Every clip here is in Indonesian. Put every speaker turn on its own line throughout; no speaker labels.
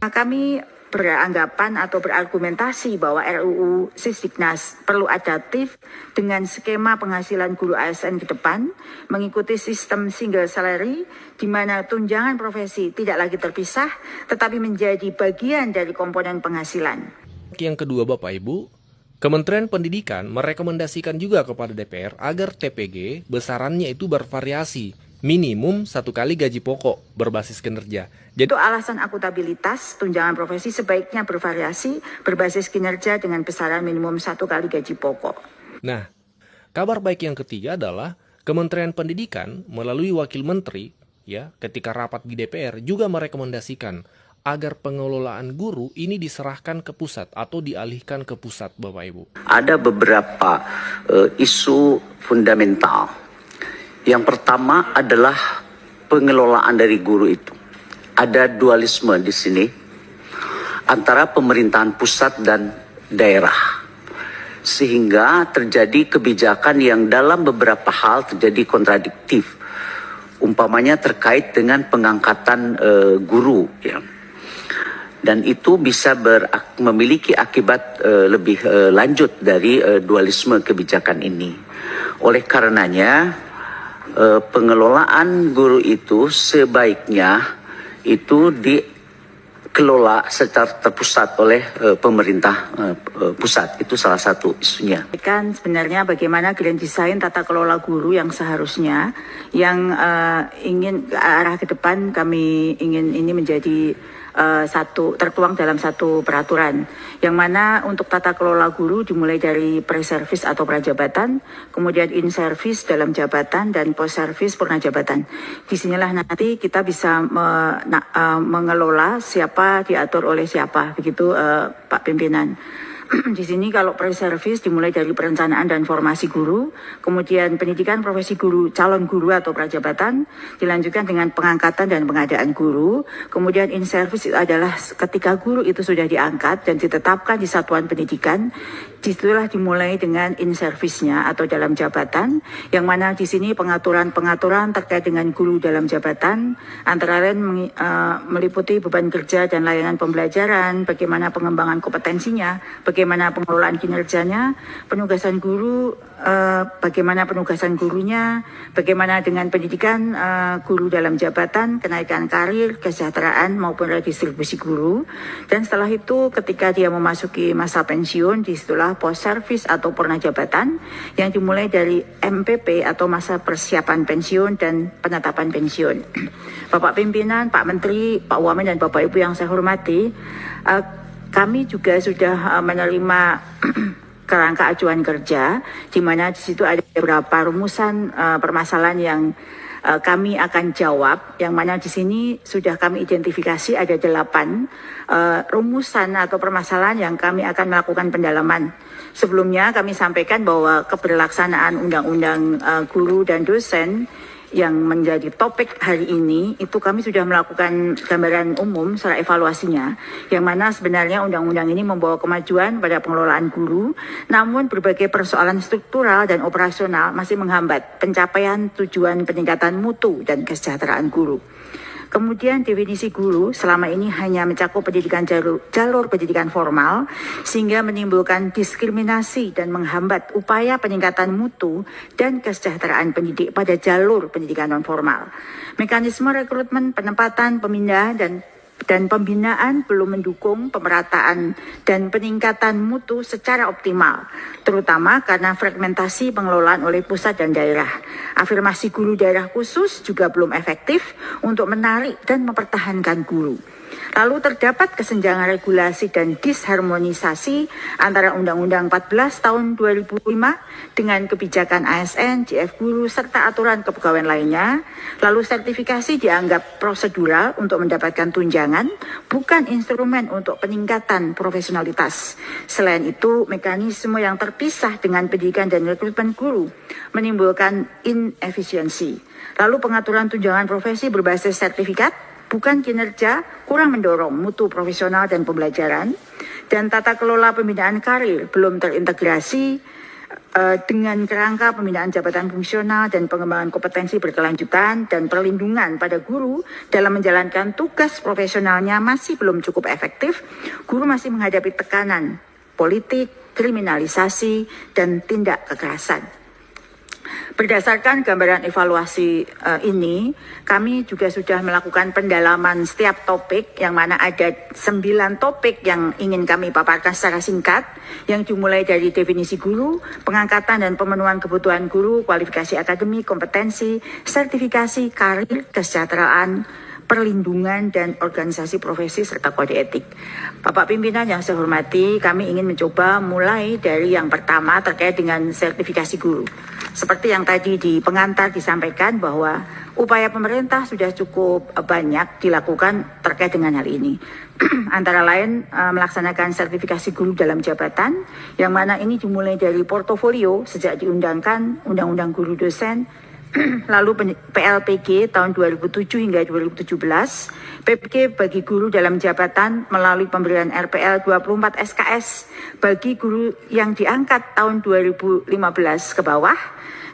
Kami beranggapan atau berargumentasi bahwa RUU Sisdiknas perlu adaptif dengan skema penghasilan guru ASN ke depan, mengikuti sistem single salary, di mana tunjangan profesi tidak lagi terpisah, tetapi menjadi bagian dari komponen penghasilan.
Yang kedua, Bapak Ibu, Kementerian Pendidikan merekomendasikan juga kepada DPR agar TPG besarannya itu bervariasi, minimum 1 kali gaji pokok berbasis kinerja.
Jadi, untuk alasan akuntabilitas, tunjangan profesi sebaiknya bervariasi berbasis kinerja dengan besaran minimum 1 kali gaji pokok.
Nah, kabar baik yang ketiga adalah Kementerian Pendidikan melalui Wakil Menteri ketika rapat di DPR juga merekomendasikan agar pengelolaan guru ini diserahkan ke pusat atau dialihkan ke pusat, Bapak Ibu.
Ada beberapa isu fundamental. Yang pertama adalah pengelolaan dari guru itu. Ada dualisme di sini antara pemerintahan pusat dan daerah. Sehingga terjadi kebijakan yang dalam beberapa hal terjadi kontradiktif. Umpamanya terkait dengan pengangkatan guru. Dan itu bisa memiliki akibat lebih lanjut dari dualisme kebijakan ini. Oleh karenanya, pengelolaan guru itu sebaiknya itu dikelola secara terpusat oleh pemerintah pusat. Itu salah satu isunya.
Kan sebenarnya bagaimana grand design tata kelola guru yang seharusnya yang ingin ke arah ke depan kami ingin ini menjadi tertuang dalam satu peraturan, yang mana untuk tata kelola guru dimulai dari pre-service atau prajabatan, kemudian in-service dalam jabatan, dan post-service purna jabatan. Disinilah nanti kita bisa mengelola siapa diatur oleh siapa, begitu Pak Pimpinan. Di sini kalau pre-service dimulai dari perencanaan dan formasi guru, kemudian pendidikan profesi guru, calon guru atau prajabatan, dilanjutkan dengan pengangkatan dan pengadaan guru, kemudian in-service itu adalah ketika guru itu sudah diangkat dan ditetapkan di satuan pendidikan, disitulah dimulai dengan in-service-nya atau dalam jabatan, yang mana di sini pengaturan-pengaturan terkait dengan guru dalam jabatan, antara lain meliputi beban kerja dan layanan pembelajaran, bagaimana pengembangan kompetensinya, bagaimana pengelolaan kinerjanya, penugasan guru, bagaimana penugasan gurunya, bagaimana dengan pendidikan guru dalam jabatan, kenaikan karir, kesejahteraan maupun redistribusi guru. Dan setelah itu ketika dia memasuki masa pensiun, disitulah post-service atau purna jabatan yang dimulai dari MPP atau masa persiapan pensiun dan penetapan pensiun. Bapak Pimpinan, Pak Menteri, Pak Wamen, dan Bapak Ibu yang saya hormati, kami juga sudah menerima kerangka acuan kerja, di mana di situ ada beberapa rumusan permasalahan yang kami akan jawab, yang mana di sini sudah kami identifikasi ada 8 rumusan atau permasalahan yang kami akan melakukan pendalaman. Sebelumnya kami sampaikan bahwa keberlaksanaan undang-undang guru dan dosen yang menjadi topik hari ini, itu kami sudah melakukan gambaran umum secara evaluasinya, yang mana sebenarnya undang-undang ini membawa kemajuan pada pengelolaan guru, namun berbagai persoalan struktural dan operasional masih menghambat pencapaian tujuan peningkatan mutu dan kesejahteraan guru. Kemudian definisi guru selama ini hanya mencakup pendidikan jalur pendidikan formal, sehingga menimbulkan diskriminasi dan menghambat upaya peningkatan mutu dan kesejahteraan pendidik pada jalur pendidikan non formal. Mekanisme rekrutmen, penempatan, pemindahan dan pembinaan belum mendukung pemerataan dan peningkatan mutu secara optimal, terutama karena fragmentasi pengelolaan oleh pusat dan daerah. Afirmasi guru daerah khusus juga belum efektif untuk menarik dan mempertahankan guru. Lalu terdapat kesenjangan regulasi dan disharmonisasi antara Undang-Undang 14 tahun 2005 dengan kebijakan ASN, JF Guru, serta aturan kepegawaian lainnya. Lalu sertifikasi dianggap prosedural untuk mendapatkan tunjangan, bukan instrumen untuk peningkatan profesionalitas. Selain itu, mekanisme yang terpisah dengan pendidikan dan rekrutmen guru menimbulkan inefisiensi. Lalu pengaturan tunjangan profesi berbasis sertifikat, bukan kinerja, kurang mendorong mutu profesional dan pembelajaran, dan tata kelola pembinaan karir belum terintegrasi dengan kerangka pembinaan jabatan fungsional dan pengembangan kompetensi berkelanjutan dan perlindungan pada guru dalam menjalankan tugas profesionalnya masih belum cukup efektif, guru masih menghadapi tekanan politik, kriminalisasi, dan tindak kekerasan. Berdasarkan gambaran evaluasi ini, kami juga sudah melakukan pendalaman setiap topik, yang mana ada 9 topik yang ingin kami paparkan secara singkat, yang dimulai dari definisi guru, pengangkatan dan pemenuhan kebutuhan guru, kualifikasi akademik, kompetensi, sertifikasi, karir, kesejahteraan, perlindungan, dan organisasi profesi serta kode etik. Bapak pimpinan yang saya hormati, kami ingin mencoba mulai dari yang pertama terkait dengan sertifikasi guru. Seperti yang tadi di pengantar disampaikan bahwa upaya pemerintah sudah cukup banyak dilakukan terkait dengan hal ini. Antara lain melaksanakan sertifikasi guru dalam jabatan, yang mana ini dimulai dari portofolio sejak diundangkan Undang-Undang Guru Dosen, lalu PLPG tahun 2007 hingga 2017, PPG bagi guru dalam jabatan melalui pemberian RPL 24 SKS bagi guru yang diangkat tahun 2015 ke bawah,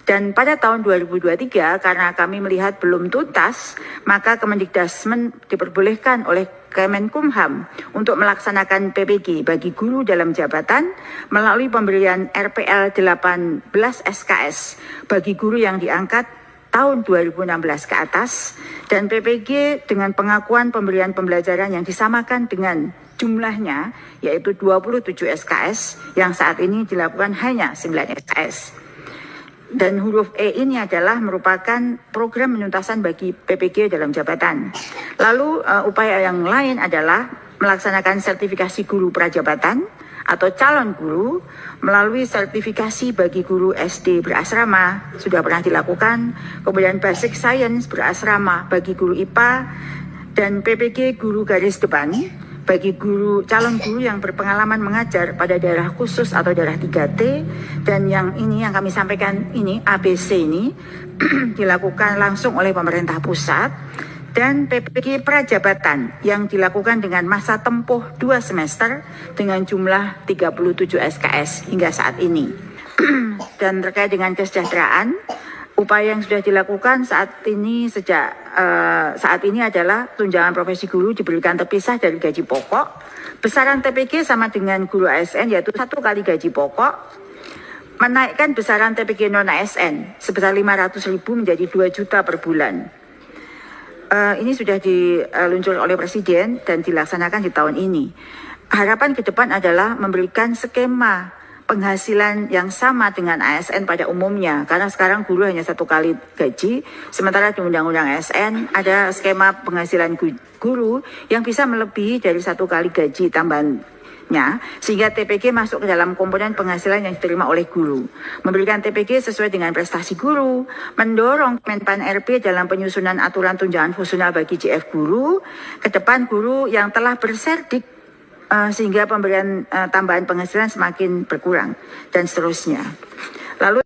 dan pada tahun 2023 karena kami melihat belum tuntas, maka Kemendikbudrismen diperbolehkan oleh Kemenkumham untuk melaksanakan PPG bagi guru dalam jabatan melalui pemberian RPL 18 SKS bagi guru yang diangkat tahun 2016 ke atas, dan PPG dengan pengakuan pemberian pembelajaran yang disamakan dengan jumlahnya, yaitu 27 SKS yang saat ini dilakukan hanya 9 SKS. Dan huruf E ini adalah merupakan program penuntasan bagi PPG dalam jabatan. Lalu upaya yang lain adalah melaksanakan sertifikasi guru prajabatan atau calon guru melalui sertifikasi bagi guru SD berasrama sudah pernah dilakukan, kemudian basic science berasrama bagi guru IPA, dan PPG guru garis depan bagi guru calon guru yang berpengalaman mengajar pada daerah khusus atau daerah 3T, dan yang ini yang kami sampaikan ini ABC ini dilakukan langsung oleh pemerintah pusat, dan PPG prajabatan yang dilakukan dengan masa tempuh 2 semester dengan jumlah 37 SKS hingga saat ini. Dan terkait dengan kesejahteraan, upaya yang sudah dilakukan saat ini saat ini adalah tunjangan profesi guru diberikan terpisah dari gaji pokok. Besaran TPG sama dengan guru ASN, yaitu 1 kali gaji pokok. Menaikkan besaran TPG non ASN sebesar 500.000 menjadi 2 juta per bulan. Ini sudah diluncurkan oleh Presiden dan dilaksanakan di tahun ini. Harapan ke depan adalah memberikan skema penghasilan yang sama dengan ASN pada umumnya, karena sekarang guru hanya 1 kali gaji, sementara di Undang-Undang ASN ada skema penghasilan guru yang bisa melebihi dari 1 kali gaji tambahannya, sehingga TPG masuk ke dalam komponen penghasilan yang diterima oleh guru. Memberikan TPG sesuai dengan prestasi guru, mendorong Menpan RB dalam penyusunan aturan tunjangan fungsional bagi JF guru, ke depan guru yang telah berserdik sehingga pemberian tambahan penghasilan semakin berkurang, dan seterusnya. Lalu